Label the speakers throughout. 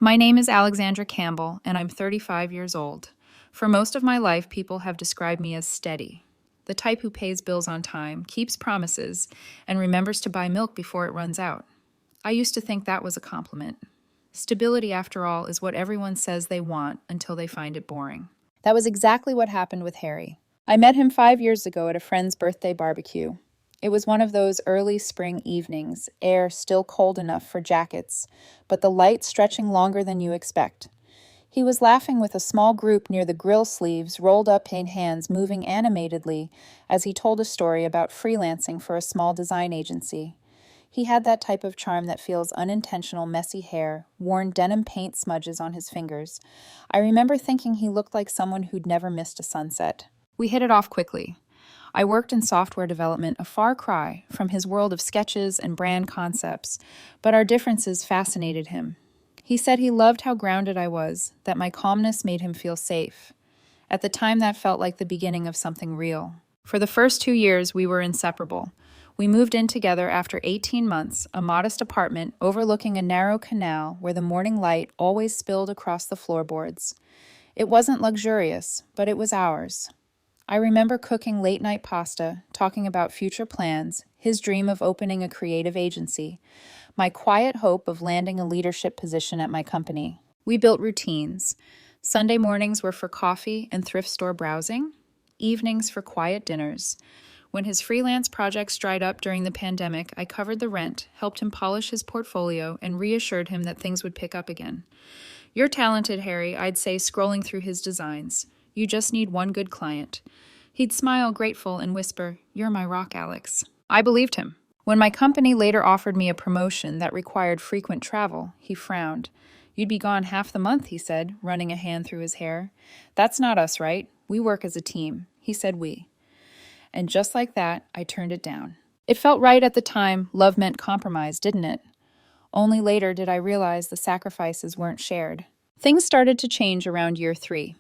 Speaker 1: My name is Alexandra Campbell, and I'm 35 years old. For most of my life, people have described me as steady, the type who pays bills on time, keeps promises, and remembers to buy milk before it runs out. I used to think that was a compliment. Stability, after all, is what everyone says they want until they find it boring. That was exactly what happened with Harry. I met him 5 years ago at a friend's birthday barbecue. It was one of those early spring evenings, air still cold enough for jackets, but the light stretching longer than you expect. He was laughing with a small group near the grill sleeves, rolled up in hands moving animatedly as he told a story about freelancing for a small design agency. He had that type of charm that feels unintentional, messy hair, worn denim paint smudges on his fingers. I remember thinking he looked like someone who'd never missed a sunset. We hit it off quickly. I worked in software development, a far cry from his world of sketches and brand concepts, but our differences fascinated him. He said he loved how grounded I was, that my calmness made him feel safe. At the time, that felt like the beginning of something real. For the first 2 years, we were inseparable. We moved in together after 18 months, a modest apartment overlooking a narrow canal where the morning light always spilled across the floorboards. It wasn't luxurious, but it was ours. I remember cooking late-night pasta, talking about future plans, his dream of opening a creative agency, my quiet hope of landing a leadership position at my company. We built routines. Sunday mornings were for coffee and thrift store browsing, evenings for quiet dinners. When his freelance projects dried up during the pandemic, I covered the rent, helped him polish his portfolio, and reassured him that things would pick up again. "You're talented, Harry," I'd say, scrolling through his designs. "You just need one good client." He'd smile grateful and whisper, "You're my rock, Alex." I believed him. When my company later offered me a promotion that required frequent travel, he frowned. "You'd be gone half the month," he said, running a hand through his hair. "That's not us, right? We work as a team." He said we. And just like that, I turned it down. It felt right at the time. Love meant compromise, didn't it? Only later did I realize the sacrifices weren't shared. Things started to change around year 3.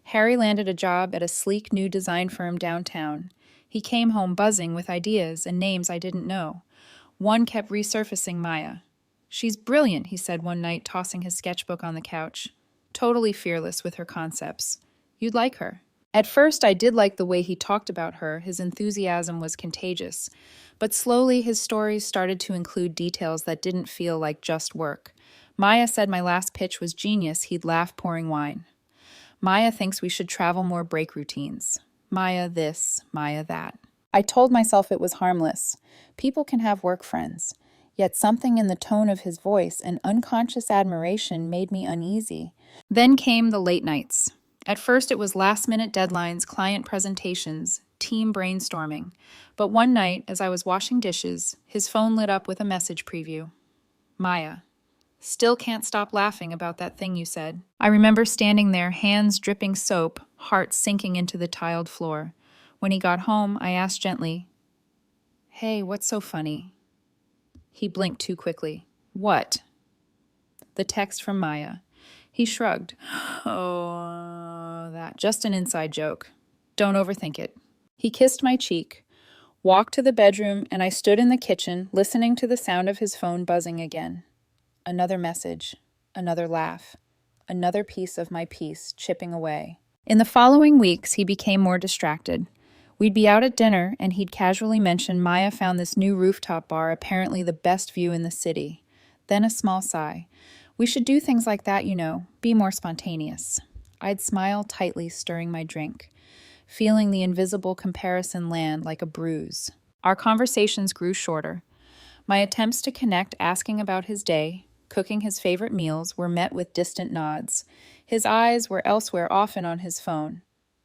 Speaker 1: Harry landed a job at a sleek new design firm downtown. He came home buzzing with ideas and names I didn't know. One kept resurfacing: Maya. "She's brilliant," he said one night, tossing his sketchbook on the couch. "Totally fearless with her concepts. You'd like her." At first, I did like the way he talked about her. His enthusiasm was contagious. But slowly, his stories started to include details that didn't feel like just work. Maya said my last pitch was genius. He'd laugh pouring wine. Maya thinks we should travel more break routines. Maya this, Maya that. I told myself it was harmless. People can have work friends. Yet something in the tone of his voice and unconscious admiration made me uneasy. Then came the late nights. At first it was last-minute deadlines, client presentations, team brainstorming. But one night, as I was washing dishes, his phone lit up with a message preview. "Maya. Still can't stop laughing about that thing you said." I remember standing there, hands dripping soap, heart sinking into the tiled floor. When he got home, I asked gently, "Hey, what's so funny?" He blinked too quickly. "What?" The text from Maya. He shrugged. "Oh, that. Just an inside joke. Don't overthink it." He kissed my cheek, walked to the bedroom, and I stood in the kitchen, listening to the sound of his phone buzzing again. Another message, another laugh, another piece of my peace chipping away. In the following weeks, he became more distracted. We'd be out at dinner, and he'd casually mention Maya found this new rooftop bar, apparently the best view in the city. Then a small sigh. "We should do things like that, be more spontaneous." I'd smile tightly, stirring my drink, feeling the invisible comparison land like a bruise. Our conversations grew shorter. My attempts to connect, asking about his day, cooking his favorite meals, were met with distant nods. His eyes were elsewhere, often on his phone.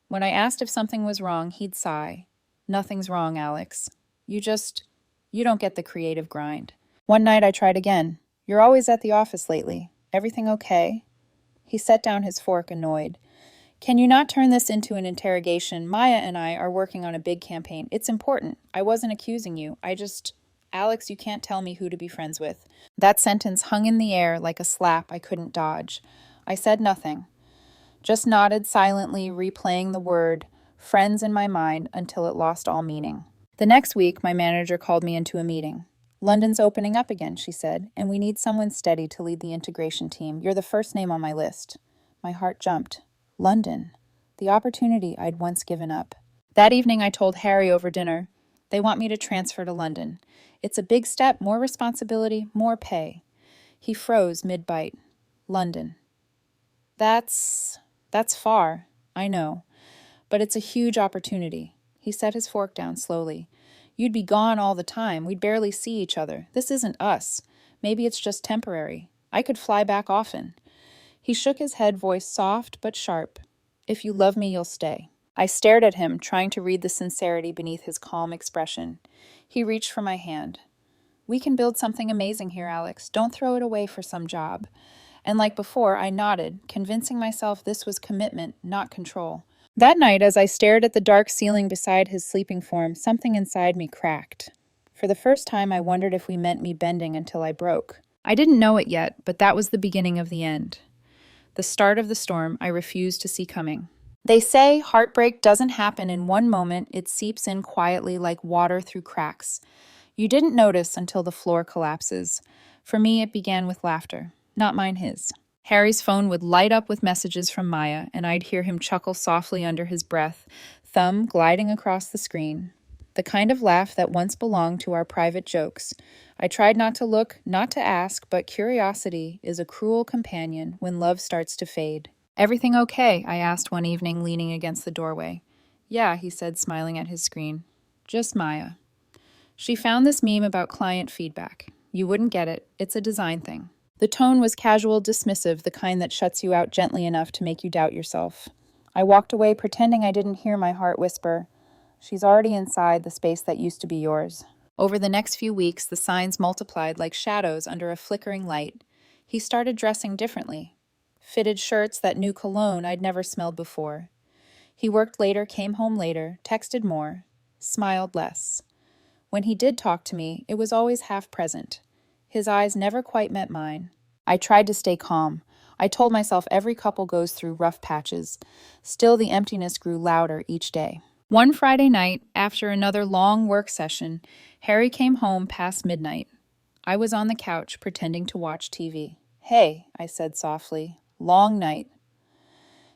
Speaker 1: When I asked if something was wrong, he'd sigh. "Nothing's wrong, Alex. You don't get the creative grind." One night I tried again. "You're always at the office lately. Everything okay?" He set down his fork, annoyed. "Can you not turn this into an interrogation? Maya and I are working on a big campaign. It's important. I wasn't accusing you. Alex, you can't tell me who to be friends with." That sentence hung in the air like a slap I couldn't dodge. I said nothing, just nodded silently, replaying the word friends in my mind until it lost all meaning. The next week, my manager called me into a meeting. London's opening up again, she said, and we need someone steady to lead the integration team. You're the first name on my list. My heart jumped. London. The opportunity I'd once given up. That evening I told Harry over dinner, they want me to transfer to London. It's a big step, more responsibility, more pay. He froze mid-bite. London. That's far, I know, but it's a huge opportunity. He set his fork down slowly. You'd be gone all the time. We'd barely see each other. This isn't us. Maybe it's just temporary. I could fly back often. He shook his head, voice soft but sharp. If you love me, you'll stay. I stared at him, trying to read the sincerity beneath his calm expression. He reached for my hand. We can build something amazing here, Alex. Don't throw it away for some job. And like before, I nodded, convincing myself this was commitment, not control. That night, as I stared at the dark ceiling beside his sleeping form, something inside me cracked. For the first time, I wondered if we meant me bending until I broke. I didn't know it yet, but that was the beginning of the end. The start of the storm I refused to see coming. They say heartbreak doesn't happen in one moment, it seeps in quietly like water through cracks. You didn't notice until the floor collapses. For me, it began with laughter, not mine his. Harry's phone would light up with messages from Maya, and I'd hear him chuckle softly under his breath, thumb gliding across the screen. The kind of laugh that once belonged to our private jokes. I tried not to look, not to ask, but curiosity is a cruel companion when love starts to fade. Everything okay? I asked one evening, leaning against the doorway. Yeah, he said, smiling at his screen. Just Maya. She found this meme about client feedback. You wouldn't get it. It's a design thing. The tone was casual, dismissive, the kind that shuts you out gently enough to make you doubt yourself. I walked away, pretending I didn't hear my heart whisper, she's already inside the space that used to be yours. Over the next few weeks, the signs multiplied like shadows under a flickering light. He started dressing differently. Fitted shirts, that new cologne I'd never smelled before. He worked later, came home later, texted more, smiled less. When he did talk to me, it was always half present. His eyes never quite met mine. I tried to stay calm. I told myself every couple goes through rough patches. Still, the emptiness grew louder each day. One Friday night, after another long work session, Harry came home past midnight. I was on the couch, pretending to watch TV. Hey, I said softly. Long night.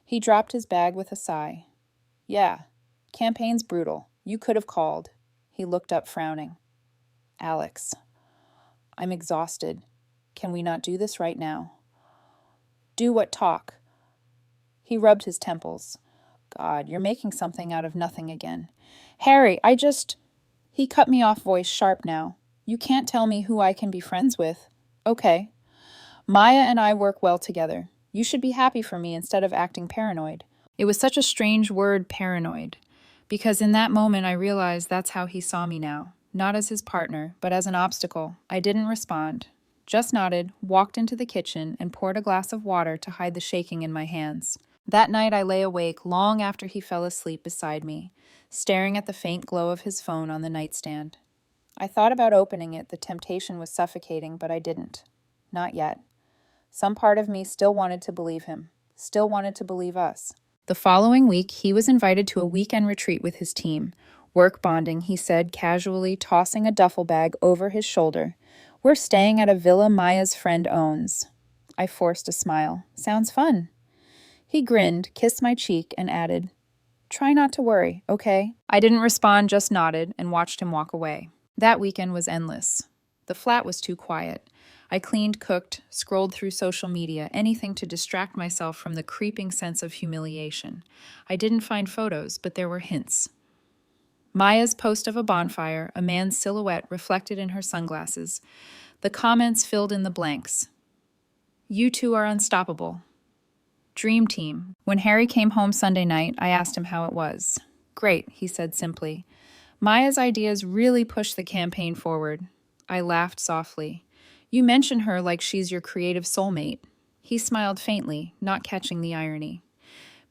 Speaker 1: He dropped his bag with a sigh. Yeah, campaign's brutal. You could have called. He looked up, frowning. Alex. I'm exhausted. Can we not do this right now? Do what? Talk? He rubbed his temples. God, you're making something out of nothing again. Harry, He cut me off, voice sharp now. You can't tell me who I can be friends with. Okay. Maya and I work well together. You should be happy for me instead of acting paranoid. It was such a strange word, paranoid, because in that moment I realized that's how he saw me now. Not as his partner, but as an obstacle. I didn't respond. Just nodded, walked into the kitchen, and poured a glass of water to hide the shaking in my hands. That night I lay awake long after he fell asleep beside me, staring at the faint glow of his phone on the nightstand. I thought about opening it. The temptation was suffocating, but I didn't. Not yet. Some part of me still wanted to believe him, still wanted to believe us. The following week, he was invited to a weekend retreat with his team. Work bonding, he said, casually tossing a duffel bag over his shoulder. We're staying at a villa Maya's friend owns. I forced a smile. Sounds fun. He grinned, kissed my cheek, and added, Try not to worry, okay? I didn't respond, just nodded, and watched him walk away. That weekend was endless. The flat was too quiet. I cleaned, cooked, scrolled through social media, anything to distract myself from the creeping sense of humiliation. I didn't find photos, but there were hints. Maya's post of a bonfire, a man's silhouette reflected in her sunglasses. The comments filled in the blanks. You two are unstoppable. Dream team. When Harry came home Sunday night, I asked him how it was. Great, he said simply. Maya's ideas really pushed the campaign forward. I laughed softly. You mention her like she's your creative soulmate. He smiled faintly, not catching the irony.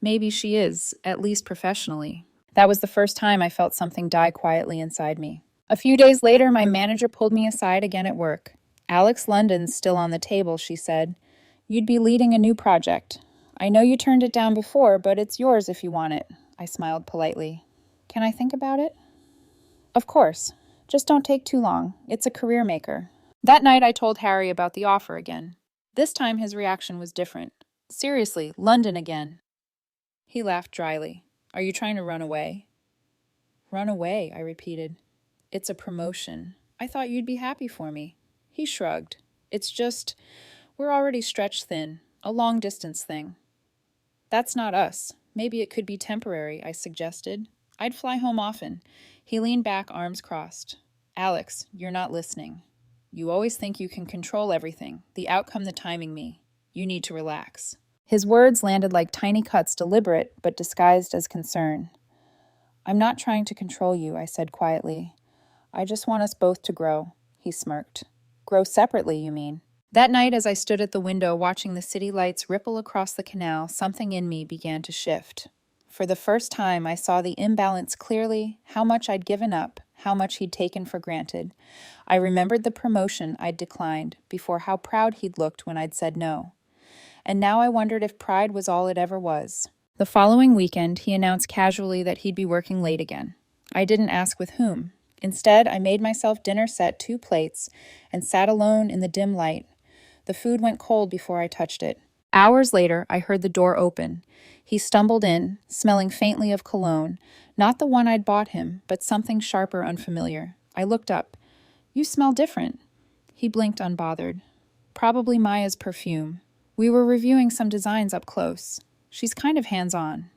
Speaker 1: Maybe she is, at least professionally. That was the first time I felt something die quietly inside me. A few days later, my manager pulled me aside again at work. Alex London's still on the table, she said. You'd be leading a new project. I know you turned it down before, but it's yours if you want it. I smiled politely. Can I think about it? Of course. Just don't take too long. It's a career maker. That night I told Harry about the offer again. This time his reaction was different. Seriously, London again. He laughed dryly. Are you trying to run away? Run away, I repeated. It's a promotion. I thought you'd be happy for me. He shrugged. It's just, we're already stretched thin. A long-distance thing. That's not us. Maybe it could be temporary, I suggested. I'd fly home often. He leaned back, arms crossed. Alex, you're not listening. You always think you can control everything, the outcome, the timing, me. You need to relax. His words landed like tiny cuts, deliberate but disguised as concern. I'm not trying to control you, I said quietly. I just want us both to grow, he smirked. Grow separately, you mean? That night, as I stood at the window watching the city lights ripple across the canal, something in me began to shift. For the first time, I saw the imbalance clearly, how much I'd given up, how much he'd taken for granted. I remembered the promotion I'd declined, before how proud he'd looked when I'd said no. And now I wondered if pride was all it ever was. The following weekend, he announced casually that he'd be working late again. I didn't ask with whom. Instead, I made myself dinner set 2 plates and sat alone in the dim light. The food went cold before I touched it. Hours later, I heard the door open. He stumbled in, smelling faintly of cologne, not the one I'd bought him, but something sharper, unfamiliar. I looked up. You smell different. He blinked unbothered. Probably Maya's perfume. We were reviewing some designs up close. She's kind of hands-on.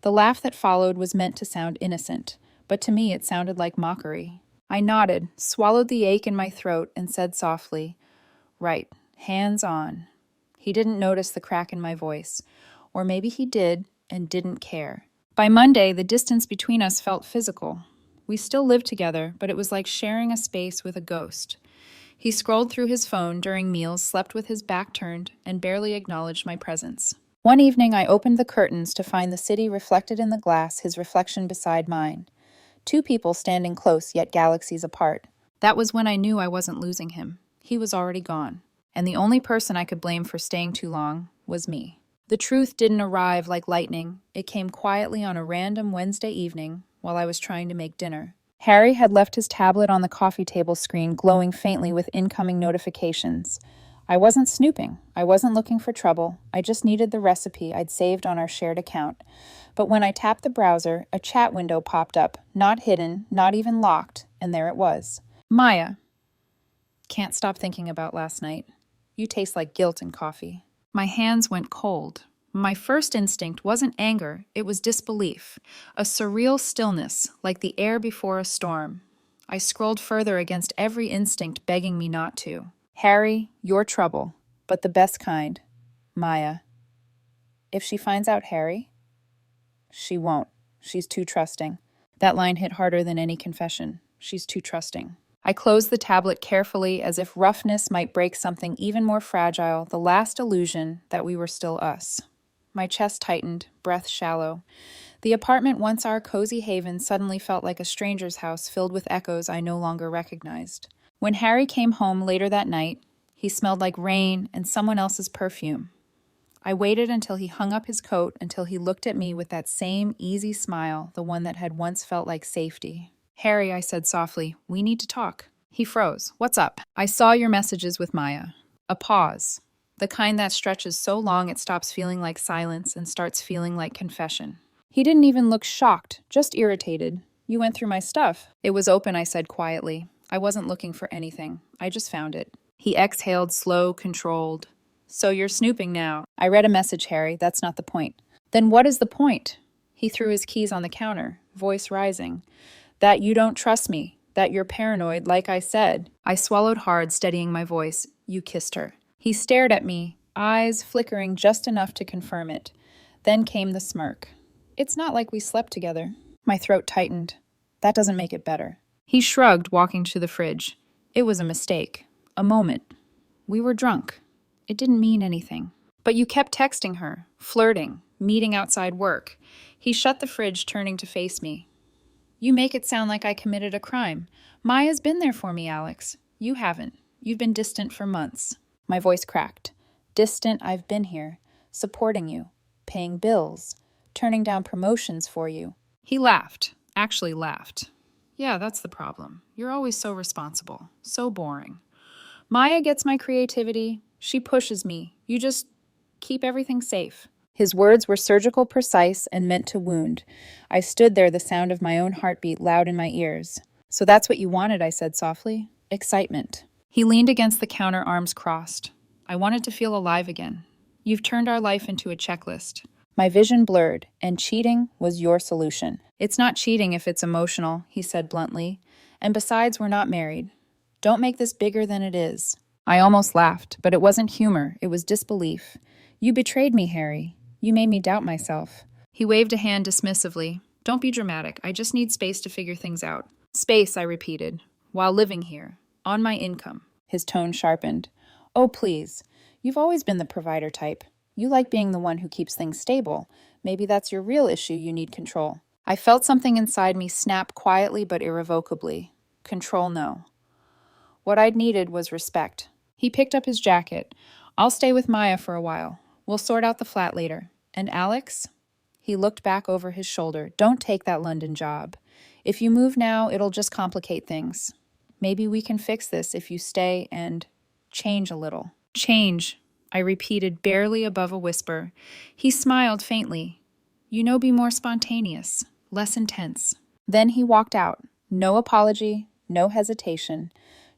Speaker 1: The laugh that followed was meant to sound innocent, but to me it sounded like mockery. I nodded, swallowed the ache in my throat, and said softly, Right, hands-on. He didn't notice the crack in my voice. Or maybe he did and didn't care. By Monday, the distance between us felt physical. We still lived together, but it was like sharing a space with a ghost. He scrolled through his phone during meals, slept with his back turned, and barely acknowledged my presence. One evening, I opened the curtains to find the city reflected in the glass, his reflection beside mine. 2 people standing close, yet galaxies apart. That was when I knew I wasn't losing him. He was already gone. And the only person I could blame for staying too long was me. The truth didn't arrive like lightning. It came quietly on a random Wednesday evening while I was trying to make dinner. Harry had left his tablet on the coffee table screen, glowing faintly with incoming notifications. I wasn't snooping. I wasn't looking for trouble. I just needed the recipe I'd saved on our shared account. But when I tapped the browser, a chat window popped up, not hidden, not even locked, and there it was. Maya. Can't stop thinking about last night. You taste like guilt in coffee. My hands went cold. My first instinct wasn't anger, it was disbelief, a surreal stillness, like the air before a storm. I scrolled further against every instinct begging me not to. Harry, you're trouble, but the best kind. Maya. If she finds out Harry? She won't. She's too trusting. That line hit harder than any confession. She's too trusting. I closed the tablet carefully as if roughness might break something even more fragile, the last illusion that we were still us. My chest tightened, breath shallow. The apartment once our cozy haven suddenly felt like a stranger's house filled with echoes I no longer recognized. When Harry came home later that night, he smelled like rain and someone else's perfume. I waited until he hung up his coat, until he looked at me with that same easy smile, the one that had once felt like safety. Harry, I said softly, we need to talk. He froze. What's up? I saw your messages with Maya. A pause. The kind that stretches so long it stops feeling like silence and starts feeling like confession. He didn't even look shocked, just irritated. You went through my stuff. It was open, I said quietly. I wasn't looking for anything. I just found it. He exhaled, slow, controlled. So you're snooping now. I read a message, Harry. That's not the point. Then what is the point? He threw his keys on the counter, voice rising. That you don't trust me. That you're paranoid, like I said. I swallowed hard, steadying my voice. You kissed her. He stared at me, eyes flickering just enough to confirm it. Then came the smirk. It's not like we slept together. My throat tightened. That doesn't make it better. He shrugged, walking to the fridge. It was a mistake. A moment. We were drunk. It didn't mean anything. But you kept texting her, flirting, meeting outside work. He shut the fridge, turning to face me. You make it sound like I committed a crime. Maya's been there for me, Alex. You haven't. You've been distant for months. My voice cracked. Distant, I've been here, supporting you, paying bills, turning down promotions for you. He laughed, actually laughed. Yeah, that's the problem. You're always so responsible, so boring. Maya gets my creativity. She pushes me. You just keep everything safe. His words were surgical precise and meant to wound. I stood there, the sound of my own heartbeat loud in my ears. So that's what you wanted, I said softly. Excitement. He leaned against the counter, arms crossed. I wanted to feel alive again. You've turned our life into a checklist. My vision blurred, and cheating was your solution. It's not cheating if it's emotional, he said bluntly. And besides, we're not married. Don't make this bigger than it is. I almost laughed, but it wasn't humor, it was disbelief. You betrayed me, Harry. You made me doubt myself. He waved a hand dismissively. Don't be dramatic. I just need space to figure things out. Space, I repeated, while living here, on my income. His tone sharpened. Oh, please. You've always been the provider type. You like being the one who keeps things stable. Maybe that's your real issue, you need control. I felt something inside me snap quietly but irrevocably. Control, no. What I'd needed was respect. He picked up his jacket. I'll stay with Maya for a while. We'll sort out the flat later. And Alex? He looked back over his shoulder. Don't take that London job. If you move now, it'll just complicate things. Maybe we can fix this if you stay and change a little. Change, I repeated barely above a whisper. He smiled faintly. You know, be more spontaneous, less intense. Then he walked out. No apology, no hesitation.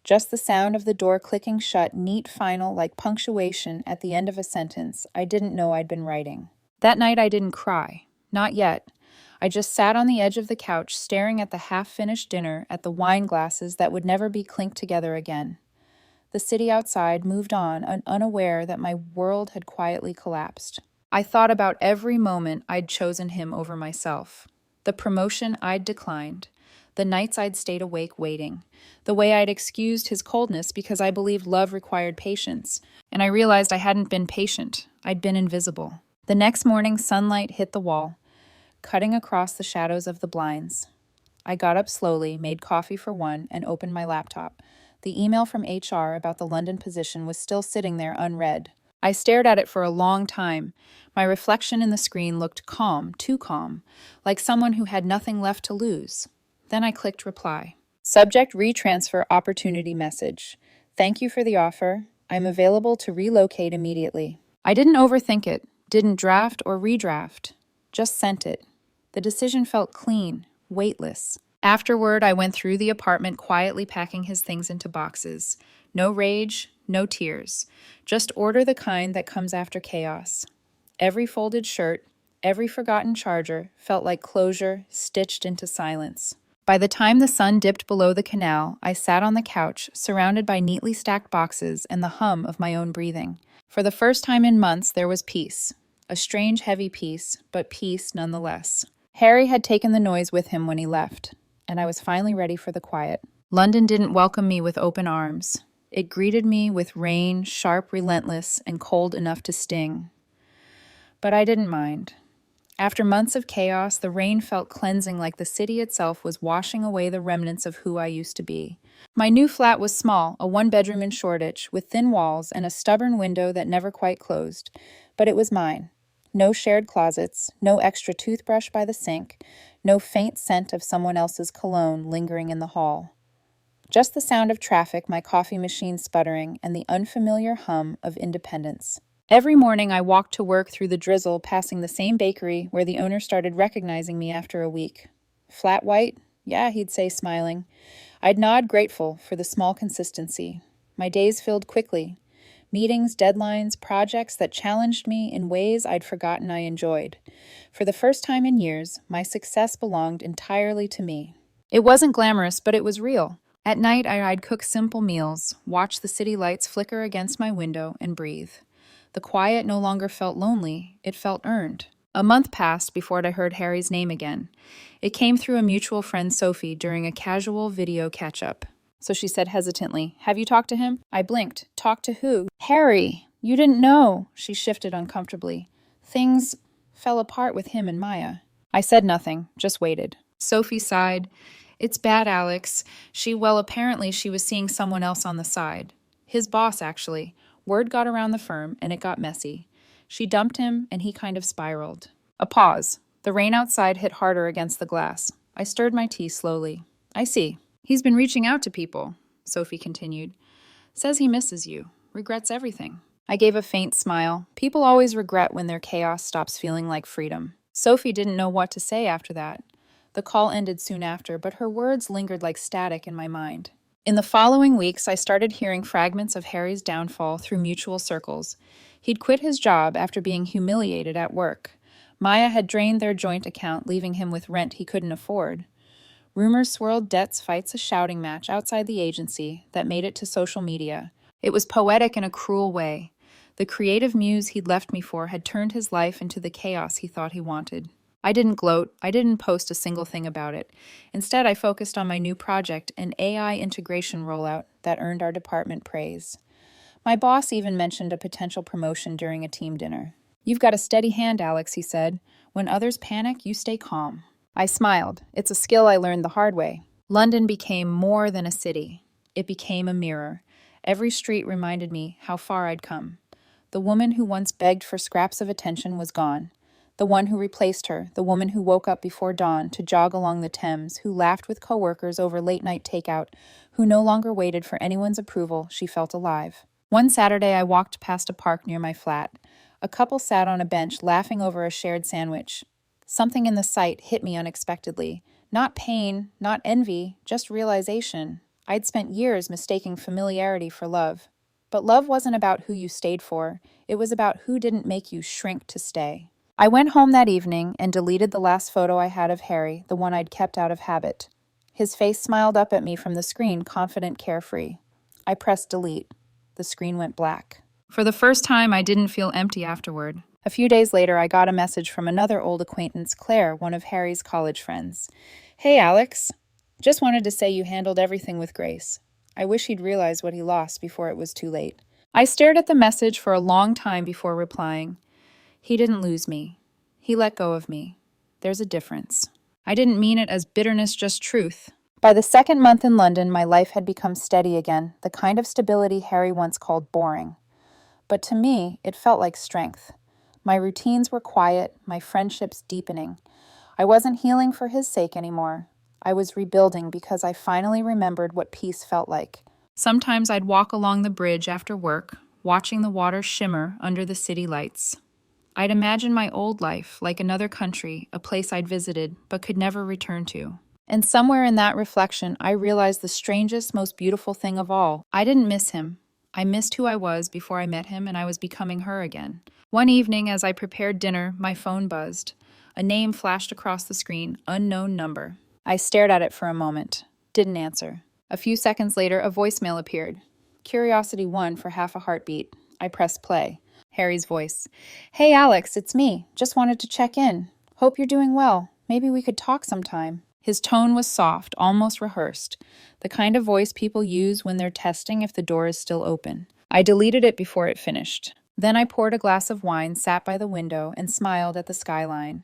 Speaker 1: Just the sound of the door clicking shut, neat, final, like punctuation at the end of a sentence I didn't know I'd been writing. That night I didn't cry. Not yet. I just sat on the edge of the couch, staring at the half-finished dinner, at the wine glasses that would never be clinked together again. The city outside moved on, unaware that my world had quietly collapsed. I thought about every moment I'd chosen him over myself. The promotion I'd declined. The nights I'd stayed awake waiting. The way I'd excused his coldness because I believed love required patience. And I realized I hadn't been patient. I'd been invisible. The next morning, sunlight hit the wall, cutting across the shadows of the blinds. I got up slowly, made coffee for one, and opened my laptop. The email from HR about the London position was still sitting there unread. I stared at it for a long time. My reflection in the screen looked calm, too calm, like someone who had nothing left to lose. Then I clicked reply. Subject retransfer opportunity message. Thank you for the offer. I'm available to relocate immediately. I didn't overthink it, didn't draft or redraft, just sent it. The decision felt clean, weightless. Afterward, I went through the apartment quietly packing his things into boxes. No rage, no tears. Just order the kind that comes after chaos. Every folded shirt, every forgotten charger felt like closure stitched into silence. By the time the sun dipped below the canal, I sat on the couch, surrounded by neatly stacked boxes and the hum of my own breathing. For the first time in months, there was peace. A strange, heavy peace, but peace nonetheless. Harry had taken the noise with him when he left, and I was finally ready for the quiet. London didn't welcome me with open arms. It greeted me with rain, sharp, relentless, and cold enough to sting. But I didn't mind. After months of chaos, the rain felt cleansing, like the city itself was washing away the remnants of who I used to be. My new flat was small, a one-bedroom in Shoreditch, with thin walls and a stubborn window that never quite closed. But it was mine. No shared closets, no extra toothbrush by the sink, no faint scent of someone else's cologne lingering in the hall. Just the sound of traffic, my coffee machine sputtering, and the unfamiliar hum of independence. Every morning I walked to work through the drizzle, passing the same bakery where the owner started recognizing me after a week. Flat white? Yeah, he'd say, smiling. I'd nod, grateful for the small consistency. My days filled quickly. Meetings, deadlines, projects that challenged me in ways I'd forgotten I enjoyed. For the first time in years, my success belonged entirely to me. It wasn't glamorous, but it was real. At night, I'd cook simple meals, watch the city lights flicker against my window, and breathe. The quiet no longer felt lonely, it felt earned. A month passed before I heard Harry's name again. It came through a mutual friend, Sophie, during a casual video catch-up. So she said hesitantly, "Have you talked to him?" I blinked. "Talked to who?" "Harry! You didn't know." She shifted uncomfortably. "Things fell apart with him and Maya." I said nothing, just waited. Sophie sighed. "It's bad, Alex. Apparently she was seeing someone else on the side. His boss, actually. Word got around the firm, and it got messy. She dumped him, and he kind of spiraled." A pause. The rain outside hit harder against the glass. I stirred my tea slowly. I see. He's been reaching out to people, Sophie continued. Says he misses you, regrets everything. I gave a faint smile. People always regret when their chaos stops feeling like freedom. Sophie didn't know what to say after that. The call ended soon after, but her words lingered like static in my mind. In the following weeks, I started hearing fragments of Harry's downfall through mutual circles. He'd quit his job after being humiliated at work. Maya had drained their joint account, leaving him with rent he couldn't afford. Rumors swirled debts fights a shouting match outside the agency that made it to social media. It was poetic in a cruel way. The creative muse he'd left me for had turned his life into the chaos he thought he wanted. I didn't gloat. I didn't post a single thing about it. Instead, I focused on my new project, an AI integration rollout that earned our department praise. My boss even mentioned a potential promotion during a team dinner. You've got a steady hand, Alex, he said. When others panic, you stay calm. I smiled. It's a skill I learned the hard way. London became more than a city. It became a mirror. Every street reminded me how far I'd come. The woman who once begged for scraps of attention was gone. The one who replaced her, the woman who woke up before dawn to jog along the Thames, who laughed with coworkers over late-night takeout, who no longer waited for anyone's approval, she felt alive. One Saturday, I walked past a park near my flat. A couple sat on a bench laughing over a shared sandwich. Something in the sight hit me unexpectedly. Not pain, not envy, just realization. I'd spent years mistaking familiarity for love. But love wasn't about who you stayed for. It was about who didn't make you shrink to stay. I went home that evening and deleted the last photo I had of Harry, the one I'd kept out of habit. His face smiled up at me from the screen, confident, carefree. I pressed delete. The screen went black. For the first time, I didn't feel empty afterward. A few days later, I got a message from another old acquaintance, Claire, one of Harry's college friends. Hey, Alex. Just wanted to say you handled everything with grace. I wish he'd realized what he lost before it was too late. I stared at the message for a long time before replying. He didn't lose me. He let go of me. There's a difference. I didn't mean it as bitterness, just truth. By the second month in London, my life had become steady again, the kind of stability Harry once called boring. But to me, it felt like strength. My routines were quiet, my friendships deepening. I wasn't healing for his sake anymore. I was rebuilding because I finally remembered what peace felt like. Sometimes I'd walk along the bridge after work, watching the water shimmer under the city lights. I'd imagine my old life like another country, a place I'd visited but could never return to. And somewhere in that reflection, I realized the strangest, most beautiful thing of all. I didn't miss him. I missed who I was before I met him, and I was becoming her again. One evening, as I prepared dinner, my phone buzzed. A name flashed across the screen, unknown number. I stared at it for a moment. Didn't answer. A few seconds later, a voicemail appeared. Curiosity won for half a heartbeat. I pressed play. Harry's voice. Hey, Alex, it's me. Just wanted to check in. Hope you're doing well. Maybe we could talk sometime. His tone was soft, almost rehearsed, the kind of voice people use when they're testing if the door is still open. I deleted it before it finished. Then I poured a glass of wine, sat by the window, and smiled at the skyline.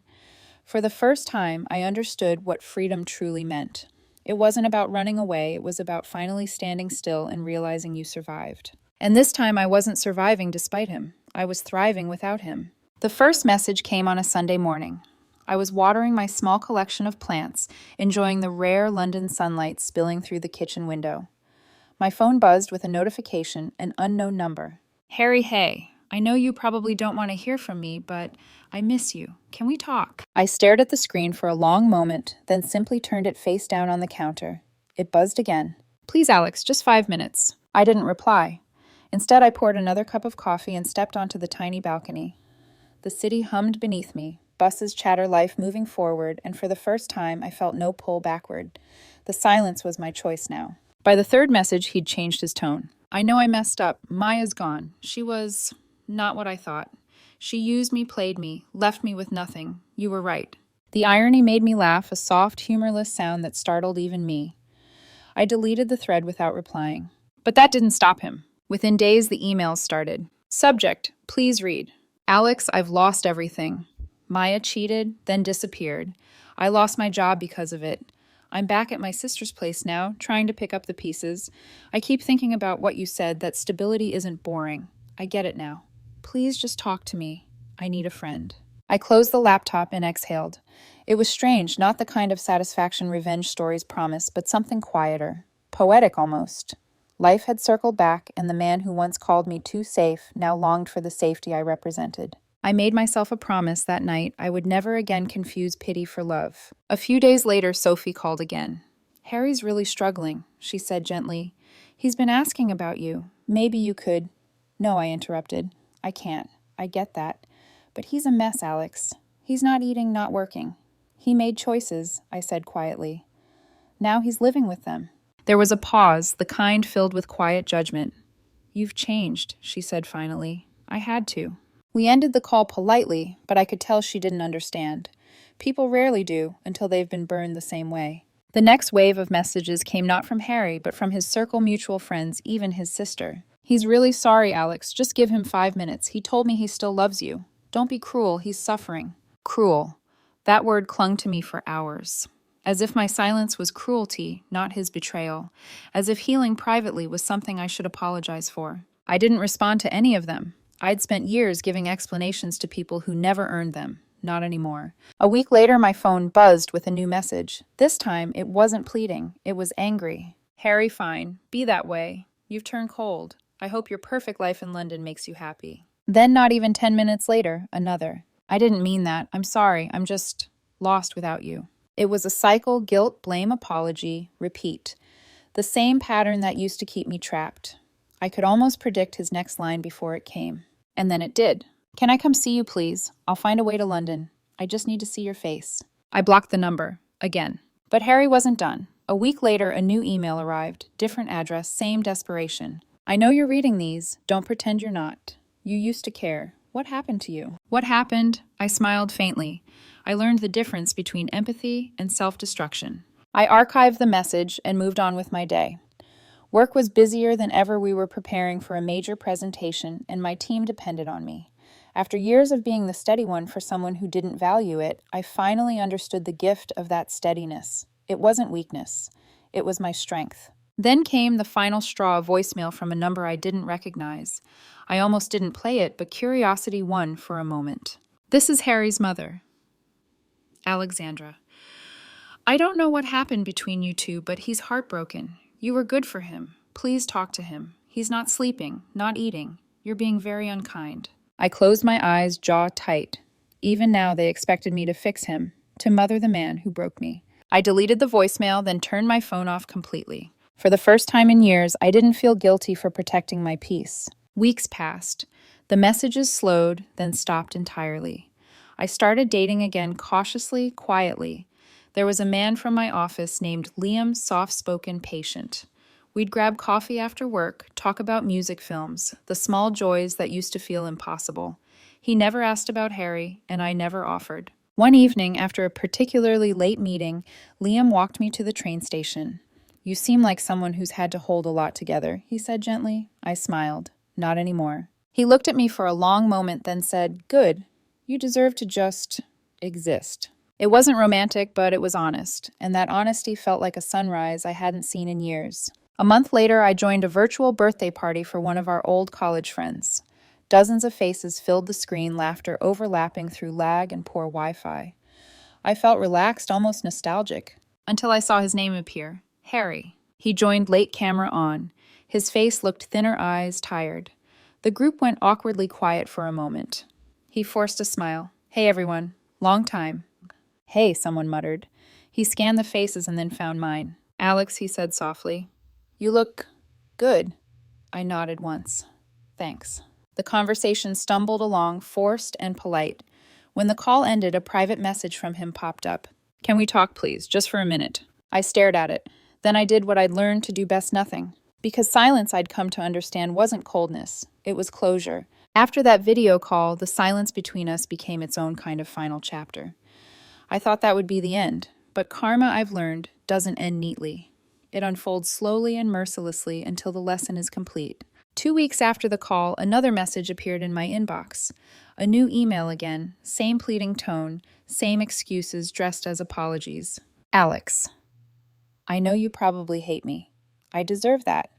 Speaker 1: For the first time, I understood what freedom truly meant. It wasn't about running away, it was about finally standing still and realizing you survived. And this time I wasn't surviving despite him. I was thriving without him. The first message came on a Sunday morning. I was watering my small collection of plants, enjoying the rare London sunlight spilling through the kitchen window. My phone buzzed with a notification, an unknown number. Harry, hey, I know you probably don't want to hear from me, but I miss you. Can we talk? I stared at the screen for a long moment, then simply turned it face down on the counter. It buzzed again. Please, Alex, just 5 minutes. I didn't reply. Instead, I poured another cup of coffee and stepped onto the tiny balcony. The city hummed beneath me. Buses chatter life moving forward, and for the first time, I felt no pull backward. The silence was my choice now. By the third message, he'd changed his tone. I know I messed up. Maya's gone. She was not what I thought. She used me, played me, left me with nothing. You were right. The irony made me laugh, a soft, humorless sound that startled even me. I deleted the thread without replying. But that didn't stop him. Within days, the emails started. Subject, please read. Alex, I've lost everything. Maya cheated, then disappeared. I lost my job because of it. I'm back at my sister's place now, trying to pick up the pieces. I keep thinking about what you said, that stability isn't boring. I get it now. Please just talk to me. I need a friend. I closed the laptop and exhaled. It was strange, not the kind of satisfaction revenge stories promise, but something quieter, poetic almost. Life had circled back, and the man who once called me too safe now longed for the safety I represented. I made myself a promise that night I would never again confuse pity for love. A few days later, Sophie called again. "Harry's really struggling," she said gently. "He's been asking about you. Maybe you could—" "No," I interrupted. "I can't. I get that. But he's a mess, Alex. He's not eating, not working. He made choices," I said quietly. "Now he's living with them." There was a pause, the kind filled with quiet judgment. "You've changed," she said finally. "I had to." We ended the call politely, but I could tell she didn't understand. People rarely do until they've been burned the same way. The next wave of messages came not from Harry, but from his circle mutual friends, even his sister. "He's really sorry, Alex. Just give him 5 minutes. He told me he still loves you. Don't be cruel. He's suffering." Cruel. That word clung to me for hours. As if my silence was cruelty, not his betrayal. As if healing privately was something I should apologize for. I didn't respond to any of them. I'd spent years giving explanations to people who never earned them. Not anymore. A week later, my phone buzzed with a new message. This time, it wasn't pleading. It was angry. "Harry, fine. Be that way. You've turned cold. I hope your perfect life in London makes you happy." Then, not even 10 minutes later, another. "I didn't mean that. I'm sorry. I'm just lost without you." It was a cycle: guilt, blame, apology, repeat. The same pattern that used to keep me trapped. I could almost predict his next line before it came. And then it did. "Can I come see you, please? I'll find a way to London. I just need to see your face." I blocked the number. Again. But Harry wasn't done. A week later, a new email arrived. Different address, same desperation. "I know you're reading these. Don't pretend you're not. You used to care. What happened to you?" What happened? I smiled faintly. I learned the difference between empathy and self-destruction. I archived the message and moved on with my day. Work was busier than ever. We were preparing for a major presentation, and my team depended on me. After years of being the steady one for someone who didn't value it, I finally understood the gift of that steadiness. It wasn't weakness. It was my strength. Then came the final straw, a voicemail from a number I didn't recognize. I almost didn't play it, but curiosity won for a moment. "This is Harry's mother. Alexandra. I don't know what happened between you two, but he's heartbroken. You were good for him. Please talk to him. He's not sleeping, not eating. You're being very unkind." I closed my eyes, jaw tight. Even now they expected me to fix him, to mother the man who broke me. I deleted the voicemail, then turned my phone off completely. For the first time in years, I didn't feel guilty for protecting my peace. Weeks passed. The messages slowed, then stopped entirely. I started dating again cautiously, quietly. There was a man from my office named Liam, soft-spoken patient. We'd grab coffee after work, talk about music films, the small joys that used to feel impossible. He never asked about Harry, and I never offered. One evening, after a particularly late meeting, Liam walked me to the train station. "You seem like someone who's had to hold a lot together," he said gently. I smiled. "Not anymore." He looked at me for a long moment, then said, "Good. You deserve to just exist." It wasn't romantic, but it was honest, and that honesty felt like a sunrise I hadn't seen in years. A month later, I joined a virtual birthday party for one of our old college friends. Dozens of faces filled the screen, laughter overlapping through lag and poor Wi-Fi. I felt relaxed, almost nostalgic, until I saw his name appear. Harry. He joined late, camera on. His face looked thinner, eyes tired. The group went awkwardly quiet for a moment. He forced a smile. "Hey, everyone. Long time." "Hey," someone muttered. He scanned the faces and then found mine. "Alex," he said softly. "You look good." I nodded once. "Thanks." The conversation stumbled along, forced and polite. When the call ended, a private message from him popped up. "Can we talk, please? Just for a minute." I stared at it. Then I did what I'd learned to do best: nothing. Because silence, I'd come to understand, wasn't coldness. It was closure. After that video call, the silence between us became its own kind of final chapter. I thought that would be the end, but karma, I've learned, doesn't end neatly. It unfolds slowly and mercilessly until the lesson is complete. 2 weeks after the call, another message appeared in my inbox. A new email again, same pleading tone, same excuses dressed as apologies. "Alex, I know you probably hate me. I deserve that.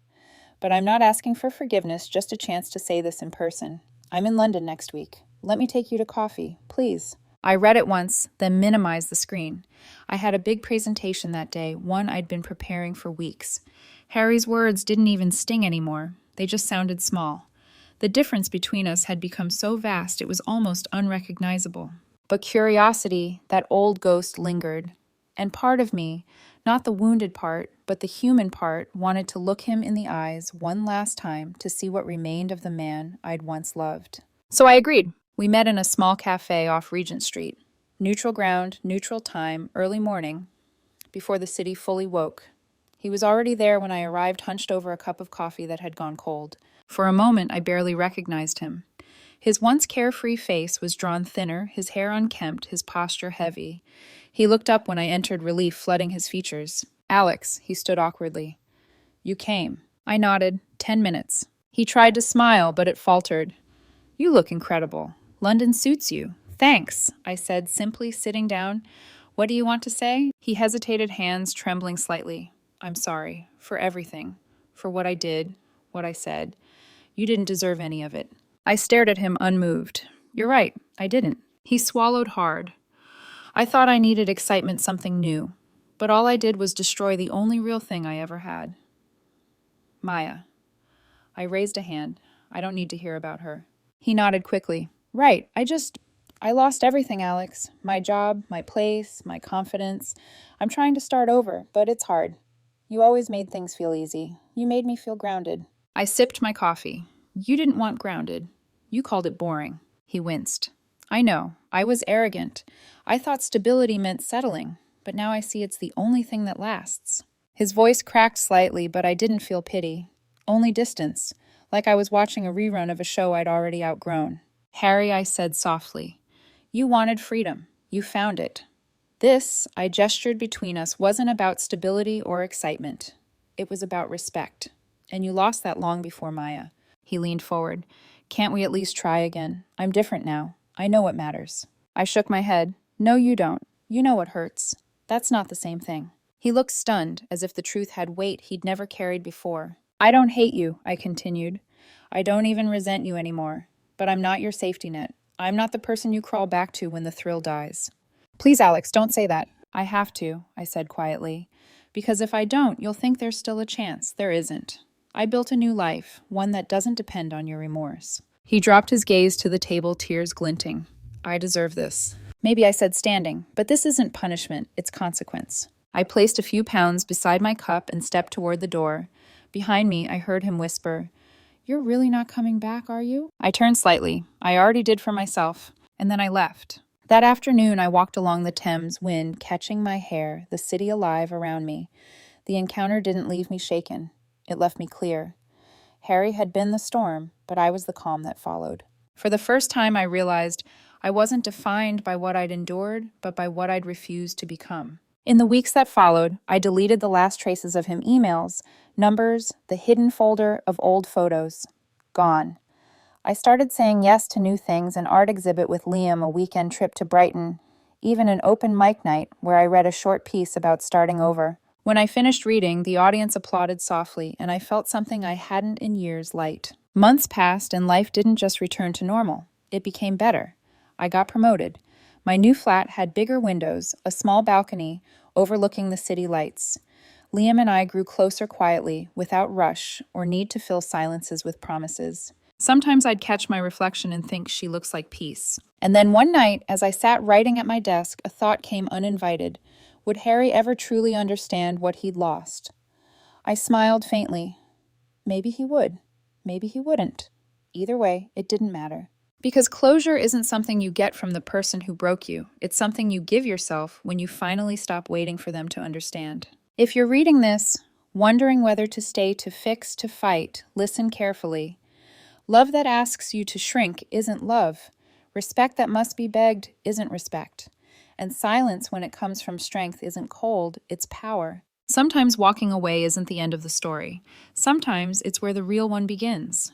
Speaker 1: But I'm not asking for forgiveness, just a chance to say this in person. I'm in London next week. Let me take you to coffee, please. I read it once, then minimized the screen. I had a big presentation that day, one I'd been preparing for weeks. Harry's words didn't even sting anymore. They just sounded small. The difference between us had become so vast it was almost unrecognizable. But curiosity, that old ghost, lingered. And part of me, not the wounded part, but the human part, wanted to look him in the eyes one last time to see what remained of the man I'd once loved. So I agreed. We met in a small cafe off Regent Street. Neutral ground, neutral time, early morning, before the city fully woke. He was already there when I arrived, hunched over a cup of coffee that had gone cold. For a moment, I barely recognized him. His once carefree face was drawn thinner, his hair unkempt, his posture heavy. He looked up when I entered, relief flooding his features. "Alex," he stood awkwardly. "You came." I nodded. 10 minutes. He tried to smile, but it faltered. "You look incredible. London suits you." "Thanks," I said, simply sitting down. "What do you want to say?" He hesitated, hands trembling slightly. "I'm sorry. For everything. For what I did. What I said. You didn't deserve any of it." I stared at him unmoved. "You're right. I didn't." He swallowed hard. I thought I needed excitement, something new. But all I did was destroy the only real thing I ever had. Maya. I raised a hand. "I don't need to hear about her." He nodded quickly. "Right. I lost everything, Alex. My job, my place, my confidence. I'm trying to start over, but it's hard. You always made things feel easy. You made me feel grounded." I sipped my coffee. "You didn't want grounded. You called it boring." He winced. "I know. I was arrogant. I thought stability meant settling, but now I see it's the only thing that lasts." His voice cracked slightly, but I didn't feel pity. Only distance, like I was watching a rerun of a show I'd already outgrown. "Harry," I said softly, "you wanted freedom. You found it. This," I gestured between us, "wasn't about stability or excitement. It was about respect. And you lost that long before Maya." He leaned forward. "Can't we at least try again? I'm different now. I know what matters." I shook my head. "No, you don't. You know what hurts. That's not the same thing." He looked stunned, as if the truth had weight he'd never carried before. "I don't hate you," I continued. "I don't even resent you anymore. But I'm not your safety net. I'm not the person you crawl back to when the thrill dies." "Please, Alex, don't say that." "I have to," I said quietly. "Because if I don't, you'll think there's still a chance. There isn't. I built a new life, one that doesn't depend on your remorse." He dropped his gaze to the table, tears glinting. "I deserve this." Maybe I said standing, but this isn't punishment, it's consequence. I placed a few pounds beside my cup and stepped toward the door. Behind me, I heard him whisper, "You're really not coming back, are you?" I turned slightly. I already did for myself. And then I left. That afternoon, I walked along the Thames, wind catching my hair, the city alive around me. The encounter didn't leave me shaken. It left me clear. Harry had been the storm, but I was the calm that followed. For the first time, I realized I wasn't defined by what I'd endured, but by what I'd refused to become. In the weeks that followed, I deleted the last traces of him: emails, numbers, the hidden folder of old photos. Gone. I started saying yes to new things: an art exhibit with Liam, a weekend trip to Brighton, even an open mic night where I read a short piece about starting over. When I finished reading, the audience applauded softly, and I felt something I hadn't in years: light. Months passed, and life didn't just return to normal. It became better. I got promoted. My new flat had bigger windows, a small balcony overlooking the city lights. Liam and I grew closer quietly, without rush or need to fill silences with promises. Sometimes I'd catch my reflection and think, she looks like peace. And then one night, as I sat writing at my desk, a thought came uninvited. Would Harry ever truly understand what he'd lost? I smiled faintly. Maybe he would. Maybe he wouldn't. Either way, it didn't matter. Because closure isn't something you get from the person who broke you. It's something you give yourself when you finally stop waiting for them to understand. If you're reading this, wondering whether to stay, to fix, to fight, listen carefully. Love that asks you to shrink isn't love. Respect that must be begged isn't respect. And silence when it comes from strength isn't cold, it's power. Sometimes walking away isn't the end of the story. Sometimes it's where the real one begins.